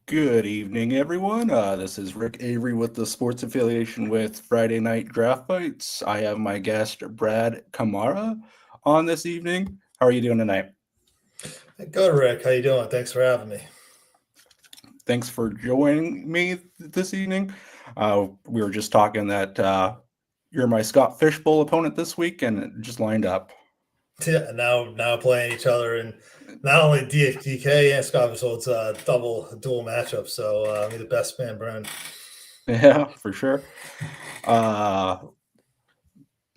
Good evening, everyone. This is Rick Avery with the sports affiliation with Friday Night Draft Bites. I have my guest, Brad Camara, on this evening. How are you doing tonight? Good, Rick. How you doing? Thanks for having me. Thanks for joining me this evening. We were just talking that you're my Scott Fishbowl opponent this week, and it just lined up. Yeah, now playing each other, and not only DK and Scott, so it's a dual matchup. So me the best man, Brian. Yeah, for sure.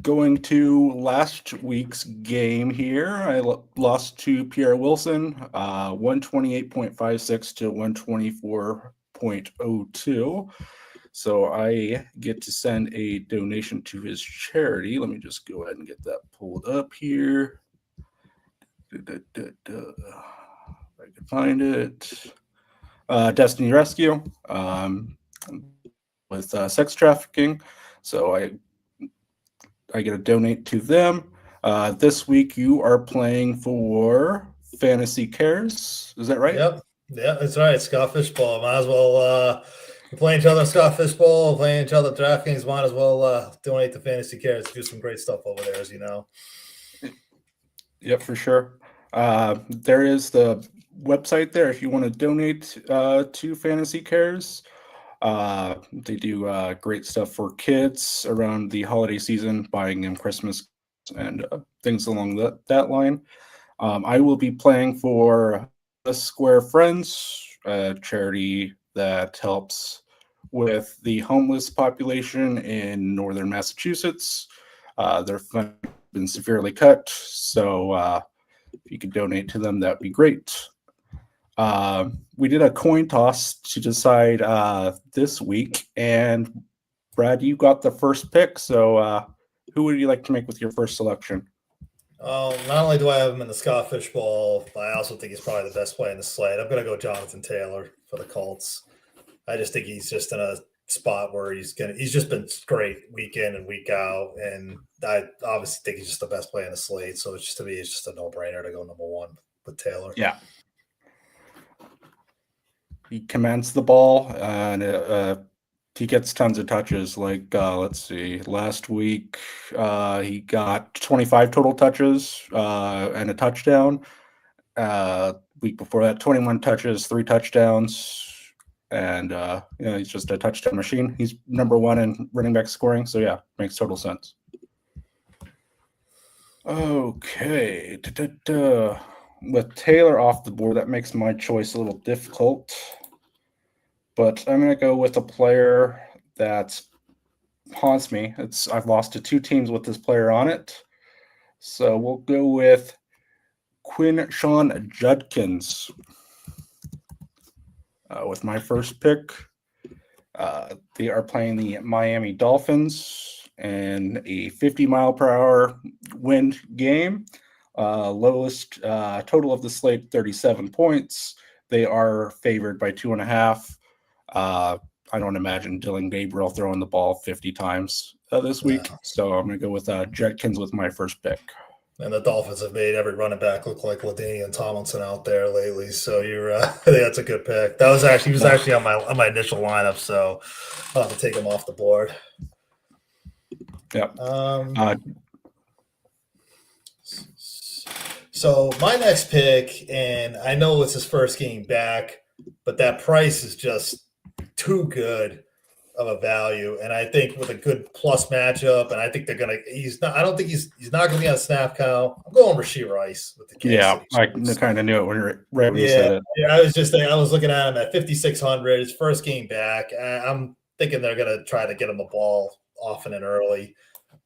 Going to last week's game here, I lost to Pierre Wilson, 128.56 to 124.02. So I get to send a donation to his charity. Let me just go ahead and get that pulled up here. If I can find it. Destiny Rescue with sex trafficking. So I get to donate to them. This week you are playing for Fantasy Cares. Is that right? Yep. Yeah, that's right. Scott Fishbowl. Might as well we're playing each other Scott Fishbowl, playing each other DraftKings. Might as well donate to Fantasy Cares. Do some great stuff over there, as you know. Yep, for sure. There is the website there if you want to donate to Fantasy Cares. They do great stuff for kids around the holiday season, buying them Christmas and things along that line. I will be playing for Square Friends, a charity that helps with the homeless population in northern Massachusetts. Their fund has been severely cut, so if you could donate to them, that'd be great. We did a coin toss to decide this week, and Brad, you got the first pick. So, who would you like to make with your first selection? Not only do I have him in the Scott Fishbowl, I also think he's probably the best play in the slate. I'm going to go Jonathan Taylor for the Colts. I just think he's just in a spot where he's just been great week in and week out, and I obviously think he's just the best play in the slate. So it's just a no-brainer to go number one with Taylor. Yeah. He commands the ball, and he gets tons of touches. Like, let's see, last week he got 25 total touches and a touchdown. Week before that, 21 touches, 3 touchdowns. And he's just a touchdown machine. He's number one in running back scoring. So, yeah, makes total sense. Okay. With Taylor off the board, that makes my choice a little difficult. But I'm going to go with a player that haunts me. I've lost to 2 teams with this player on it. So we'll go with Quinshon Judkins with my first pick. They are playing the Miami Dolphins in a 50-mile-per-hour wind game. Lowest total of the slate, 37 points. They are favored by 2.5. I don't imagine Dylan Gabriel throwing the ball 50 times this week. No. So I'm going to go with Judkins with my first pick. And the Dolphins have made every running back look like LaDainian Tomlinson out there lately. So I think that's a good pick. He was actually on my initial lineup, so I'll have to take him off the board. Yep. So my next pick, and I know it's his first game back, but that price is just too good of a value, and I think with a good plus matchup, and I think they're gonna. I don't think he's not gonna be on snap count. I'm going Rashee Rice with the Kansas City. I kind of knew it when you said it. Yeah, I was looking at him at 5,600. His first game back. I'm thinking they're gonna try to get him the ball often and early.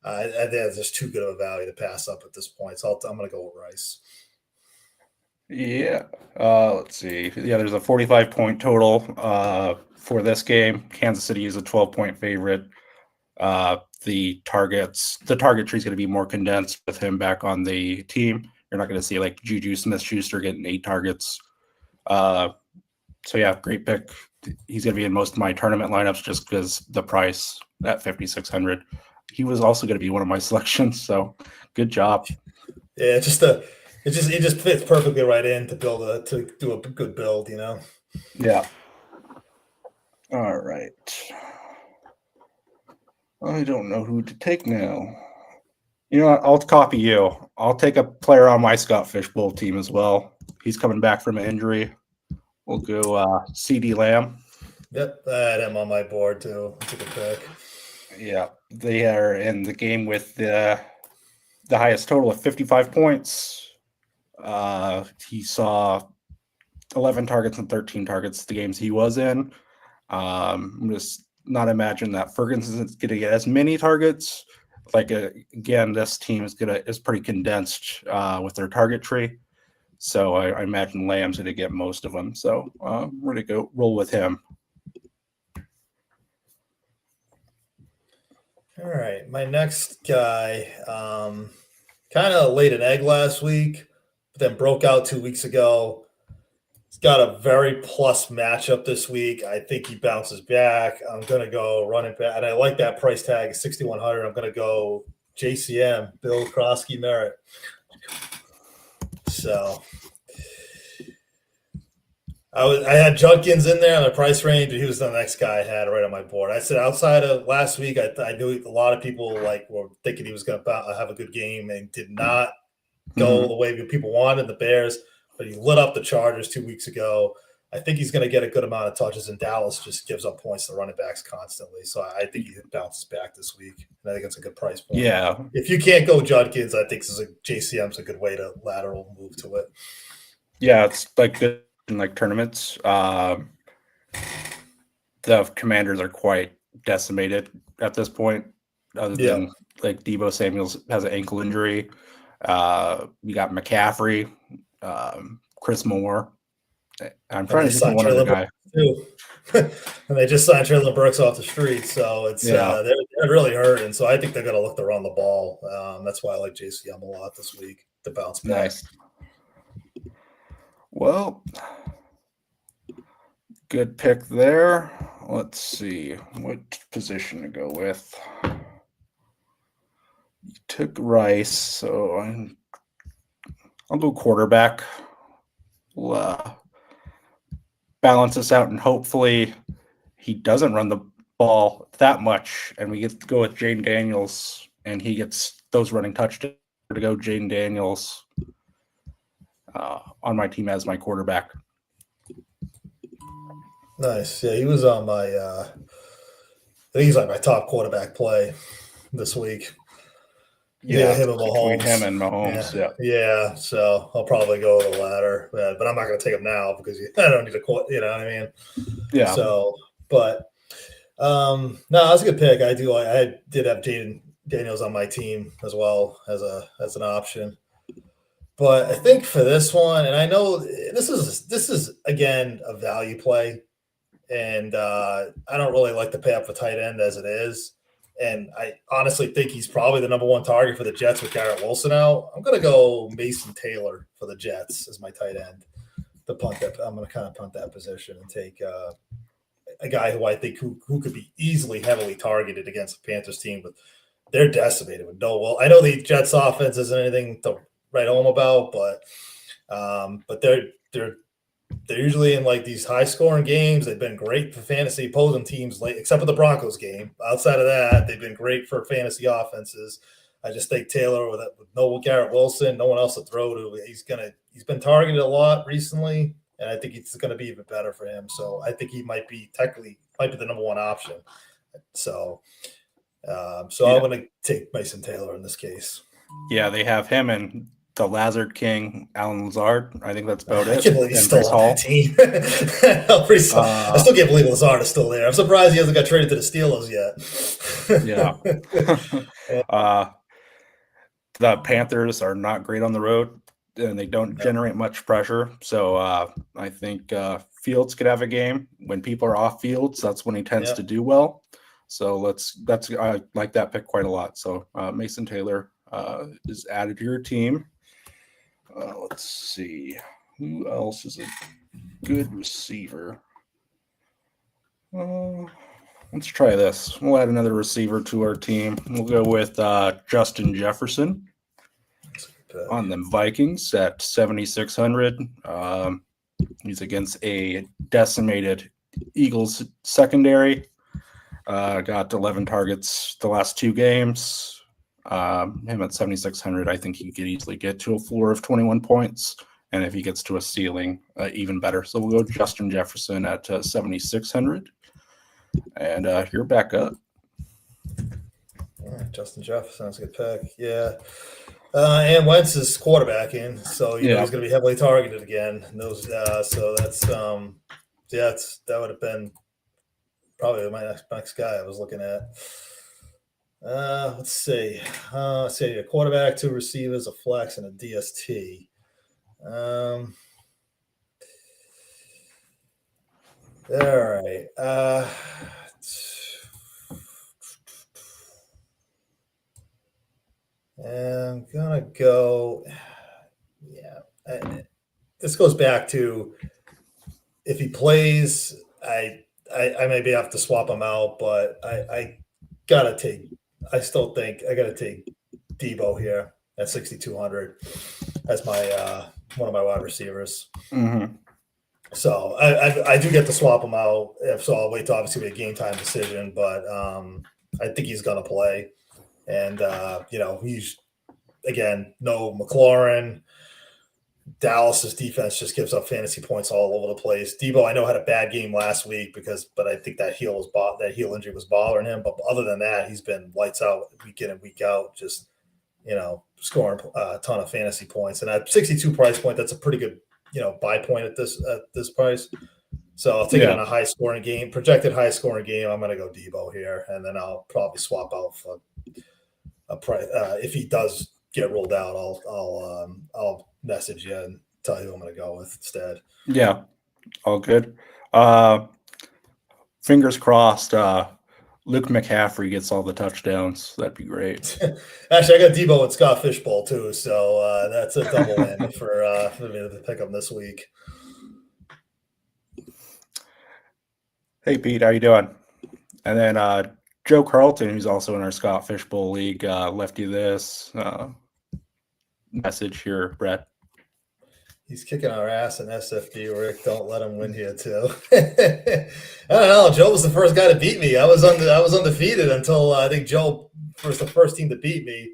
I think it's just too good of a value to pass up at this point. So I'm gonna go with Rice. Yeah. Let's see. Yeah, there's a 45-point total for this game. Kansas City is a 12-point favorite. The target tree is going to be more condensed with him back on the team. You're not going to see like Juju Smith-Schuster getting 8 targets. So yeah, great pick. He's going to be in most of my tournament lineups just because the price at 5,600. He was also going to be one of my selections. So good job. Yeah, it just fits perfectly right in to do a good build, you know. Yeah. All right. I don't know who to take now. You know what? I'll copy you. I'll take a player on my Scott Fishbowl team as well. He's coming back from an injury. We'll go CD Lamb. Yep, I had him on my board too. That's a good pick. Yeah, they are in the game with the highest total of 55 points. He saw 11 targets and 13 targets the games he was in. I'm just not imagine that Ferguson's going to get as many targets. Like again, this team is pretty condensed with their target tree. So I imagine Lamb's going to get most of them. So we're going to go roll with him. All right, my next guy kind of laid an egg last week, but then broke out 2 weeks ago. He's got a very plus matchup this week. I think he bounces back. I'm going to go running back, and I like that price tag, 6,100. I'm going to go JCM, Bill Krosky Merritt. So I had Judkins in there on the price range, and he was the next guy I had right on my board. I said outside of last week, I knew a lot of people were thinking he was going to have a good game and did not go the way people wanted, the Bears, but he lit up the Chargers 2 weeks ago. I think he's going to get a good amount of touches, and Dallas just gives up points to running backs constantly. So I think he bounces back this week, and I think it's a good price point. Yeah. If you can't go Judkins, I think JCM's a good way to lateral move to it. Yeah, it's like good in like tournaments. The Commanders are quite decimated at this point, other than like Deebo Samuels has an ankle injury. You got McCaffrey, Chris Moore. I'm trying to think of one other guy. Too. And they just signed Traylon Burks off the street, so it's they're really hurting. So I think they're going to look to run the ball. That's why I like JCM a lot this week to bounce back. Nice. Well, good pick there. Let's see what position to go with. You took Rice, so I'll go quarterback. We'll balance this out, and hopefully he doesn't run the ball that much, and we get to go with Jaden Daniels, and he gets those running touchdowns to go Jaden Daniels on my team as my quarterback. Nice. Yeah, he was on my I think he's like my top quarterback play this week. Yeah, him and Mahomes. Him and Mahomes. Yeah. So I'll probably go with the latter, but I'm not going to take him now because I don't need to quote. You know what I mean? Yeah. So, but no, that's a good pick. I did have Jaden Daniels on my team as well as an option. But I think for this one, and I know this is again a value play, and I don't really like to pay up for tight end as it is. And I honestly think he's probably the number one target for the Jets with Garrett Wilson out. I'm going to go Mason Taylor for the Jets as my tight end. I'm going to kind of punt that position and take a guy who I think who could be easily heavily targeted against the Panthers team, but they're decimated with no. Well, I know the Jets offense isn't anything to write home about, but they're usually in like these high scoring games. They've been great for fantasy opposing teams late, except for the Broncos game. Outside of that, they've been great for fantasy offenses. I just think Taylor with no Garrett Wilson, no one else to throw to. He's been targeted a lot recently, and I think it's going to be even better for him. So I think he might be the number one option. So I'm going to take Mason Taylor in this case. Yeah, they have him and the Lazard King, Alan Lazard. I think that's about it. I can't believe he's still on that team. I still can't believe Lazard is still there. I'm surprised he hasn't got traded to the Steelers yet. Yeah. The Panthers are not great on the road, and they don't generate much pressure. So I think Fields could have a game. When people are off Fields, that's when he tends to do well. So I like that pick quite a lot. So Mason Taylor is added to your team. Let's see. Who else is a good receiver? Let's try this. We'll add another receiver to our team. We'll go with Justin Jefferson on the Vikings at 7,600. He's against a decimated Eagles secondary. Got 11 targets the last 2 games. Him at 7,600, I think he could easily get to a floor of 21 points. And if he gets to a ceiling, even better. So we'll go Justin Jefferson at 7,600. And you're back up. Yeah, Justin Jefferson, that's a good pick. Yeah. And Wentz is quarterbacking, so you know he's going to be heavily targeted again. And those, so that's that would have been probably my next guy I was looking at. Let's see. A quarterback, 2 receivers, a flex, and a DST. All right. I'm gonna go. Yeah, this goes back to if he plays, I maybe have to swap him out, but I gotta take. I still think I gotta take Debo here at 6,200 as my one of my wide receivers. Mm-hmm. So I do get to swap him out. If so, I'll wait to obviously be a game time decision, but I think he's gonna play. And he's again no McLaurin. Dallas's defense just gives up fantasy points all over the place. Debo, I know, had a bad game last week but I think that heel injury was bothering him. But other than that, he's been lights out week in and week out, just scoring a ton of fantasy points. And at 62 price point, that's a pretty good buy point at this price. So I'll take it in a high scoring game, projected high scoring game. I'm going to go Debo here, and then I'll probably swap out for a price if he does get rolled out. I'll message you and tell you who I'm going to go with instead. Yeah, all good. Fingers crossed. Luke McCaffrey gets all the touchdowns. That'd be great. Actually, I got Debo and Scott Fishbowl too, so that's a double win for me to pick up this week. Hey Pete, how you doing? And then Joe Carlton, who's also in our Scott Fishbowl League, left you this message here, Brad. He's kicking our ass in SFD, Rick. Don't let him win here too. I don't know. Joe was the first guy to beat me. I was undefeated until I think Joe was the first team to beat me.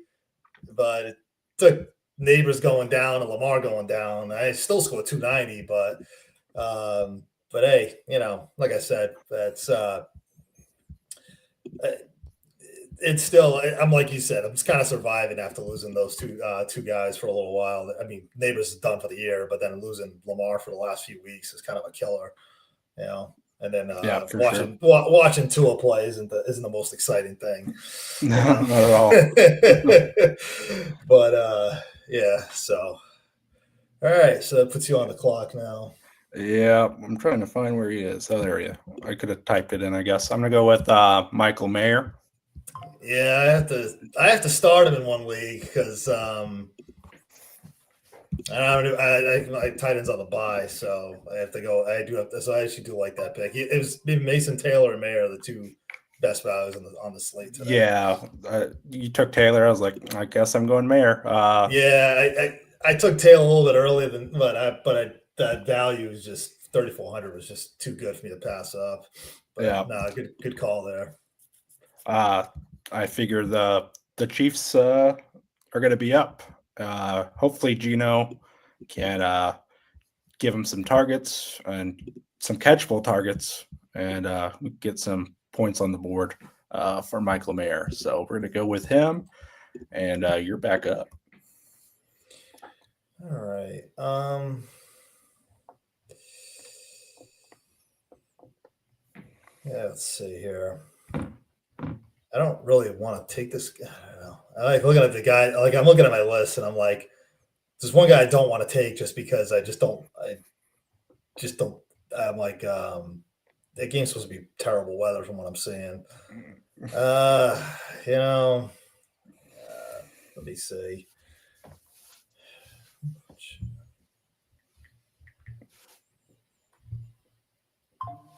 But it took Neighbors going down and Lamar going down. I still scored 290, but hey, like I said, that's it's still. I'm like you said. I'm just kind of surviving after losing those two guys for a little while. I mean, Neighbors is done for the year, but then losing Lamar for the last few weeks is kind of a killer, And then watching Tua play isn't the most exciting thing. Not at all. But yeah. So all right. So that puts you on the clock now. Yeah, I'm trying to find where he is. Oh, there you go. I could have typed it in, I guess. I'm going to go with Michael Mayer. Yeah, I have to start him in one league because I tight ends on the bye, so I have to go. So I actually do like that pick. It was Mason Taylor and Mayer, the two best values on the slate today. Yeah, you took Taylor. I was like, I guess I'm going Mayer. I took Taylor a little bit earlier that value is just 3,400 was just too good for me to pass up. But good call there. I figure the Chiefs are going to be up. Hopefully Geno can give him some targets and some catchable targets and get some points on the board for Michael Mayer. So we're going to go with him, and you're back up. All right. Yeah, let's see here. I don't really want to take this. I don't know. I like looking at the guy. Like I'm looking at my list, and I'm like, there's one guy I don't want to take just because I just don't. I'm like, that game's supposed to be terrible weather from what I'm seeing. Let me see.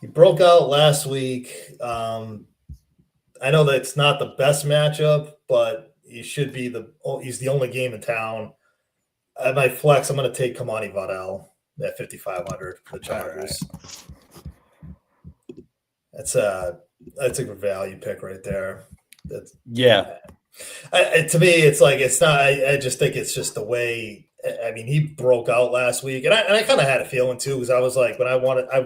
He broke out last week. I know that it's not the best matchup, but he's the only game in town. At my flex, I'm going to take Kamani Waddell at 5,500 for the Chargers. That's a good value pick right there. That's Yeah. to me, it's like it's not. I just think it's just the way. I mean, he broke out last week, and I kind of had a feeling too because I was like, when I wanted, I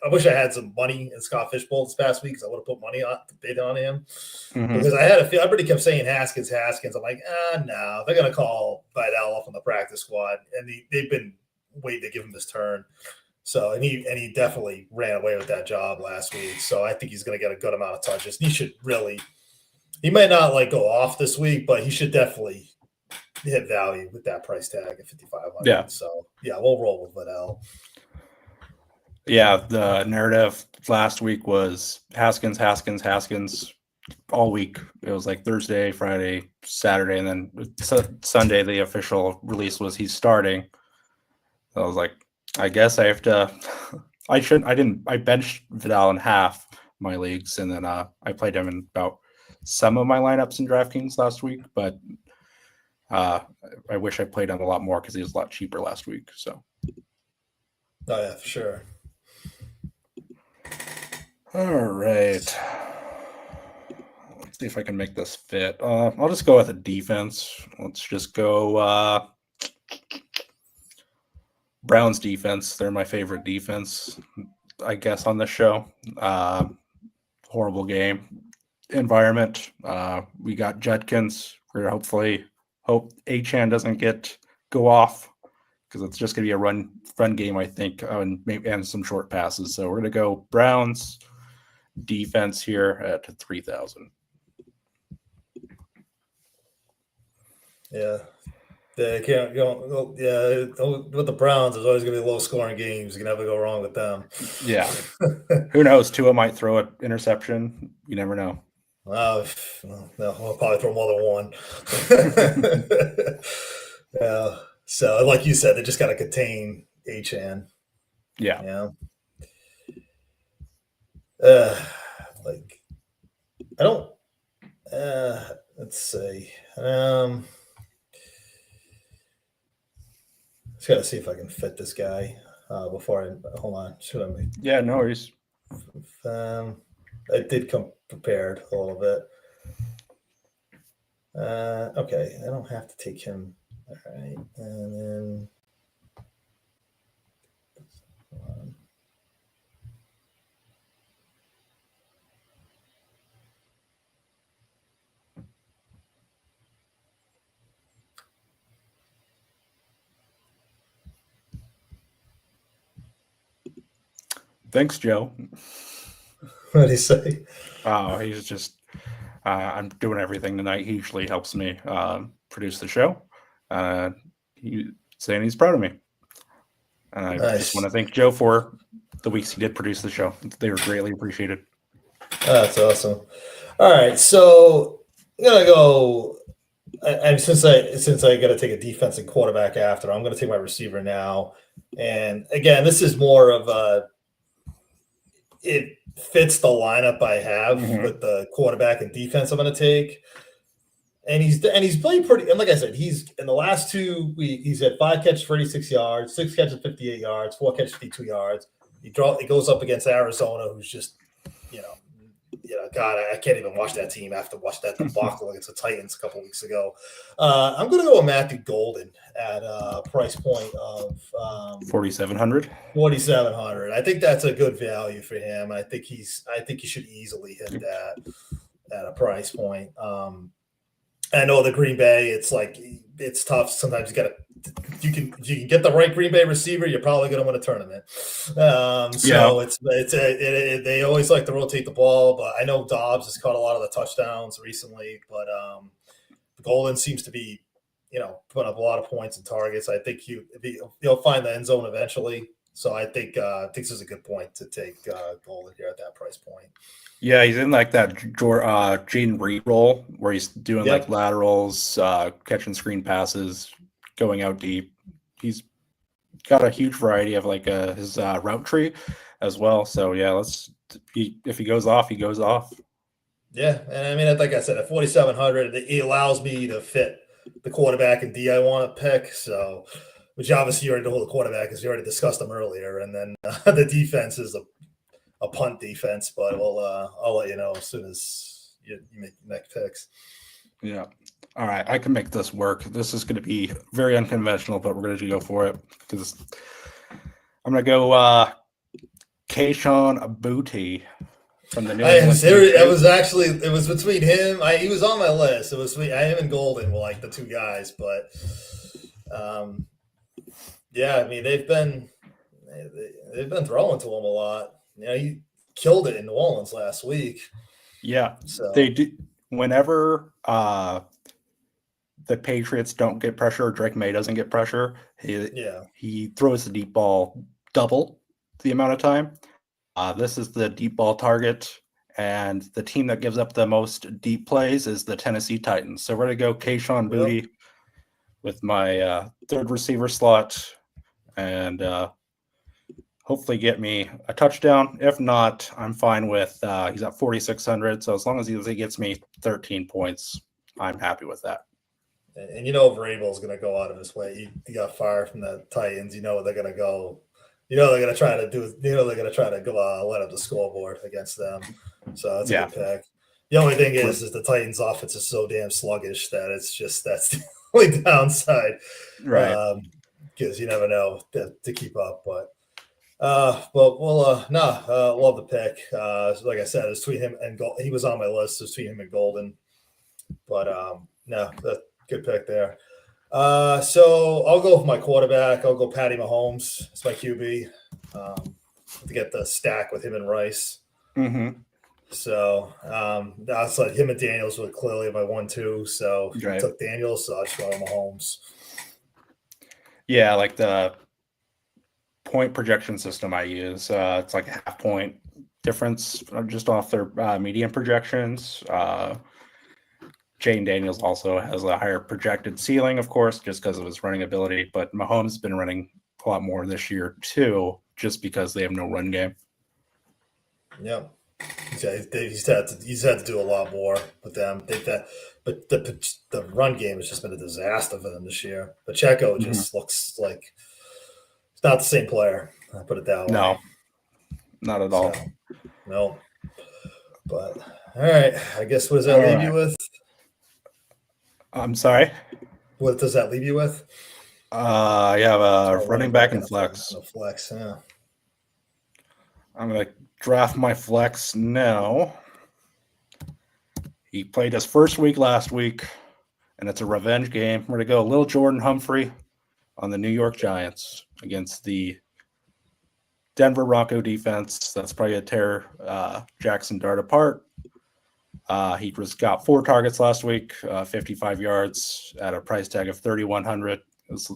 wish I had some money in Scott Fishbowl this past week because I would have put money on bid on him because I had a feel. Everybody kept saying Haskins. I'm like, no, they're gonna call Vidal off on the practice squad, and they've been waiting to give him his turn. So and he definitely ran away with that job last week. So I think he's going to get a good amount of touches. He should really. He might not like go off this week, but he should definitely hit value with that price tag at 5,500. Yeah. So yeah, we'll roll with Liddell. Yeah, the narrative last week was Haskins all week. It was like Thursday, Friday, Saturday, and then Sunday the official release was he's starting. So I was like, I guess I have to. I benched Vidal in half my leagues, and then I played him in about some of my lineups in DraftKings last week, but I wish I played him a lot more because he was a lot cheaper last week. So. Oh yeah, for sure. All right. Let's see if I can make this fit. I'll just go with a defense. Let's just go Browns defense. They're my favorite defense, I guess, on this show. Horrible game environment. We got Judkins. We're hope Achane doesn't go off because it's just going to be a run game, I think, and some short passes. So we're going to go Browns defense here at 3,000. Yeah. They can't go. Yeah, with the Browns, there's always going to be low scoring games. You can never go wrong with them. Yeah. Who knows? Tua might throw an interception. You never know. No, I'll probably throw more than one. Yeah. So, like you said, they just got to contain Achane. Yeah. Like, I don't. Let's see. Just got to see if I can fit this guy before I hold on. Should I make? Yeah, no worries. I did come prepared a little bit. Okay, I don't have to take him. All right, and then. Thanks, Joe. What did he say? Oh, he's just. I'm doing everything tonight. He usually helps me produce the show. He's saying he's proud of me. And I just want to thank Joe for the weeks he did produce the show. They were greatly appreciated. That's awesome. All right, so I'm gonna go. And since I got to take a defensive quarterback after, I'm going to take my receiver now. And again, this is more of a. It fits the lineup I have with the quarterback and defense I'm going to take. And he's played pretty. And like I said, he's in the last 2 weeks, he's had 5 catches for 86 yards, 6 catches 58 yards, 4 catches 52 yards. He goes up against Arizona, who's just, God, I can't even watch that team after watching that debacle against the Titans a couple weeks ago. I'm going to go with Matthew Golden at a price point of 4,700. 4,700. I think that's a good value for him. I think he should easily hit that at a price point. I know the Green Bay, it's tough. Sometimes you can get the right Green Bay receiver, you're probably going to win a tournament. They always like to rotate the ball, but I know Dobbs has caught a lot of the touchdowns recently, but Golden seems to be, putting up a lot of points and targets. I think he'll find the end zone eventually. So I think this is a good point to take Golden here at that price point. Yeah, he's in like that Jaden Reed role where he's doing like laterals, catching screen passes, going out deep. He's got a huge variety of like his route tree as well. So yeah, if he goes off, he goes off. Yeah, and I mean, like I said, at 4,700, it allows me to fit the quarterback and D I want to pick. So, which obviously you already know who the quarterback is. You already discussed them earlier, and then the defense is a punt defense, but I'll let you know as soon as you make your next picks. Yeah. All right. I can make this work. This is going to be very unconventional, but we're going to go for it because I'm going to go Keishon Booty from the New England It was between him. He was on my list. It was between him and Golden were like the two guys, but yeah, I mean they've been throwing to him a lot. He killed it in New Orleans last week. Yeah, so they do. Whenever the Patriots don't get pressure, or Drake May doesn't get pressure, he throws the deep ball double the amount of time. This is the deep ball target, and the team that gives up the most deep plays is the Tennessee Titans. So we're going to go Keishon Booty with my third receiver slot, and hopefully get me a touchdown. If not, I'm fine with he's at 4,600. So as long as he gets me 13 points, I'm happy with that. And Vrabel is going to go out of his way. He got fired from the Titans. They're going to go. They're going to try to do. They're going to try to go let up the scoreboard against them. So that's a good pick. The only thing is the Titans' offense is so damn sluggish that that's the only downside, right? Because you never know to keep up. But love the pick. Like I said, it's between him and Golden. He was on my list. It's between him and Golden. But good pick there. So I'll go with my quarterback. I'll go Patty Mahomes. It's my QB. To get the stack with him and Rice. Mm-hmm. So that's like him and Daniels were clearly my 1-2. So he took Daniels, so I just went with Mahomes. Yeah, like the point projection system I use, it's like a half point difference just off their median projections. Jane Daniels also has a higher projected ceiling, of course, just because of his running ability. But Mahomes has been running a lot more this year too, just because they have no run game. Yeah, he's had to do a lot more with them. But the run game has just been a disaster for them this year. Pacheco just looks like he's not the same player. I'll put it that way. No, not at all. No. But all right, I guess what does that leave you with? I'm sorry. What does that leave you with? You have a running back and flex. Flex, yeah. I'm going to draft my flex now. He played his first week last week, and it's a revenge game. We're going to go Lil Jordan Humphrey on the New York Giants against the Denver Bronco defense. That's probably going to tear Jackson Dart apart. He just got 4 targets last week, 55 yards at a price tag of 3,100. As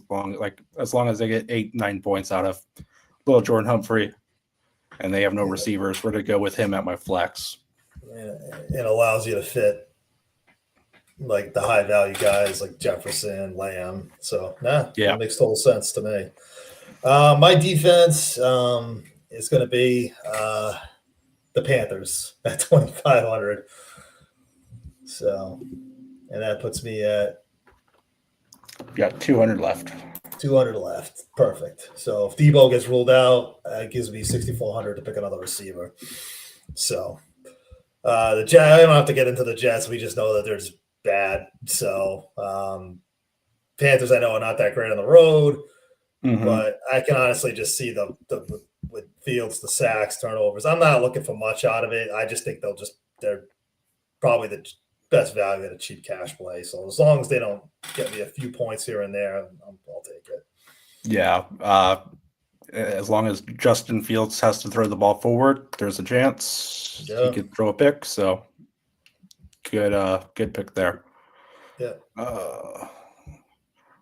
long as they get 8-9 points out of Lil Jordan Humphrey, and they have no receivers, we're going to go with him at my flex. It allows you to fit like the high value guys like Jefferson, Lamb. So it makes total sense to me. My defense is going to be the Panthers at 2,500. So, and that puts me at. Got 200 left. 200 left. Perfect. So if Debo gets ruled out, it gives me 6,400 to pick another receiver. So the Jets, I don't have to get into the Jets. We just know that they're just bad. So Panthers, I know, are not that great on the road, but I can honestly just see the with Fields, the sacks, turnovers. I'm not looking for much out of it. I just think they're probably the best value at a cheap cash play. So as long as they don't get me a few points here and there, I'll take it. Yeah. As long as Justin Fields has to throw the ball forward, there's a chance he could throw a pick. So good pick there. Yeah. We're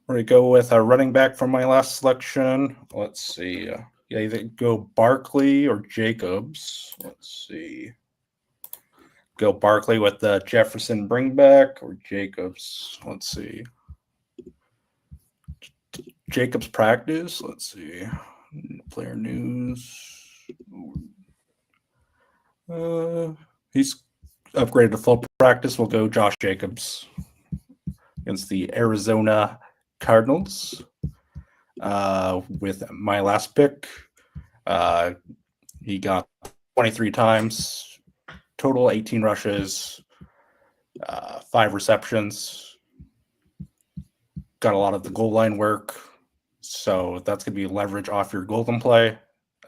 going to go with a running back from my last selection. Let's see. Either go Barkley or Jacobs. Let's see. Go Barkley with the Jefferson bringback or Jacobs. Let's see. Jacobs practice. Let's see. Player news. He's upgraded to full practice. We'll go Josh Jacobs against the Arizona Cardinals. With my last pick, he got 23 times, total 18 rushes, 5 receptions. Got a lot of the goal line work. So that's going to be leverage off your golden play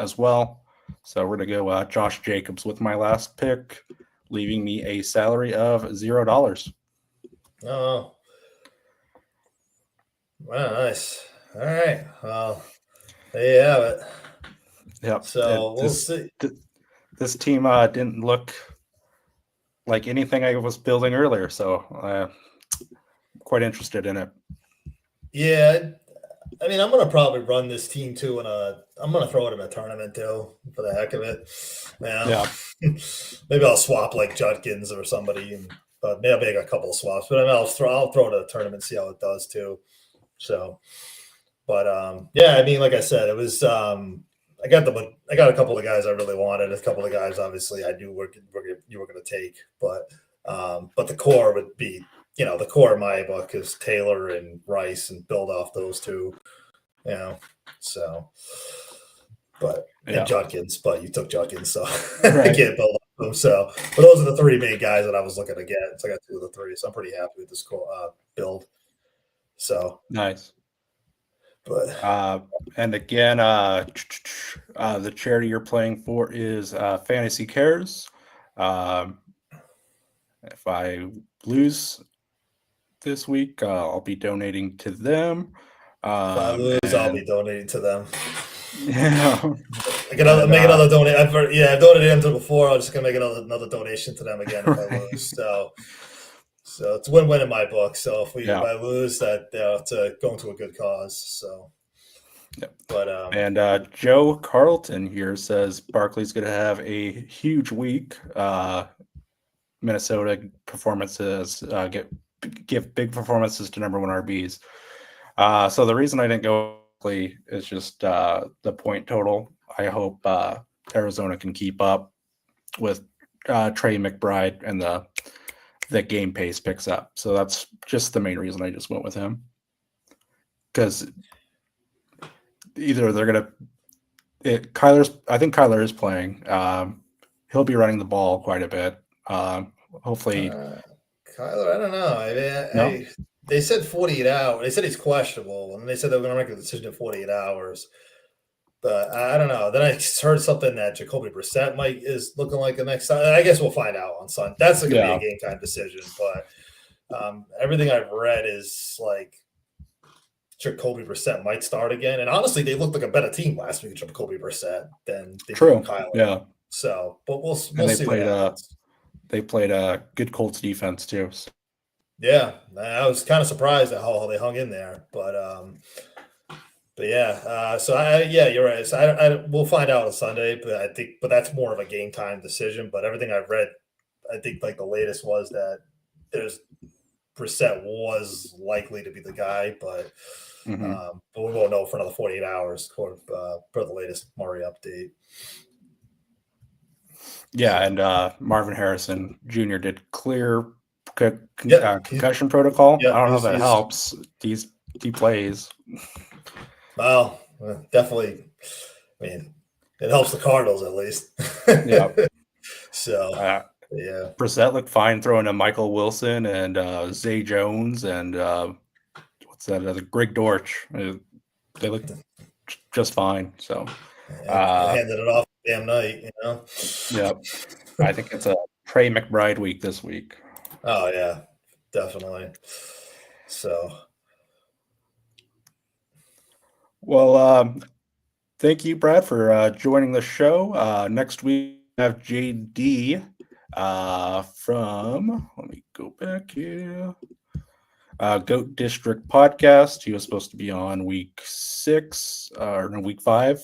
as well. So we're going to go Josh Jacobs with my last pick, leaving me a salary of $0. Oh, wow, nice. All right. Well, there you have it. Yep. So we'll see. This team didn't look like anything I was building earlier, so I'm quite interested in it. Yeah, I mean, I'm gonna probably run this team too, and I'm gonna throw it in a tournament too, for the heck of it. Yeah. Maybe I'll swap like Judkins or somebody, but maybe I'll make a couple of swaps. But I mean, I'll throw it in a tournament, see how it does too. So, but yeah, I mean, like I said, it was I got a couple of guys I really wanted. A couple of guys, obviously, I knew you were going to take, but the core would be, the core of my book is Taylor and Rice, and build off those two, So, but and Judkins, but you took Judkins, so I can't build off them. So, but those are the three main guys that I was looking to get. So I got 2 of the 3, so I'm pretty happy with this build. So nice. But and again, the charity you're playing for is Fantasy Cares. If I lose this week, I'll be donating to them. If I lose, I'll be donating to them. Yeah, make another donation. I've donated them to before. I'm just gonna make another donation to them again if I lose. So it's a win-win in my book. So if I lose, that to go into a good cause. So. Yep. But and Joe Carlton here says Barkley's going to have a huge week. Minnesota performances give big performances to number 1 RBs. So the reason I didn't go Barkley is just the point total. I hope Arizona can keep up with Trey McBride, and the game pace picks up. So that's just the main reason I just went with him, because either they're gonna. I think Kyler is playing. He'll be running the ball quite a bit. Hopefully, Kyler. I don't know. They said 48 hours. They said he's questionable, and they said they were going to make a decision in 48 hours. But I don't know. Then I heard something that Jacoby Brissett is looking like the next time. I guess we'll find out on Sunday. That's going to be a game time decision. But everything I've read is like Jacoby Brissett might start again. And honestly, they looked like a better team last week, Jacoby Brissett, than Kyler. Yeah. So, but we'll see what happens. They played a good Colts defense too. So. Yeah, I was kind of surprised at how they hung in there, but yeah. So you're right. So we'll find out on Sunday, but that's more of a game time decision. But everything I've read, I think like the latest was that Brissett was likely to be the guy, but we won't know for another 48 hours per the latest Murray update. Yeah, and Marvin Harrison Jr. did clear concussion protocol. I don't know if that helps. He plays. Well, definitely. I mean, it helps the Cardinals at least. Yeah. So, yeah. Brissett looked fine throwing to Michael Wilson and Zay Jones and what's that other Greg Dortch. They looked just fine. So handed it off the damn night, Yep. I think it's a Trey McBride week this week. Oh yeah, definitely. So, well, thank you, Brad, for joining the show. Next week we have JD from. Let me go back here. Goat District podcast. He was supposed to be on week 6 or no, week 5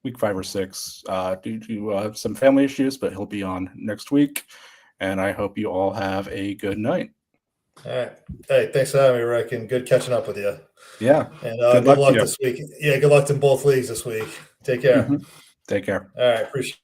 or 6 due to some family issues, but he'll be on next week. And I hope you all have a good night. All right. Hey, thanks for having me, Rick, and good catching up with you. Yeah. And good luck this week. Yeah, good luck in both leagues this week. Take care. Take care. All right. Appreciate it.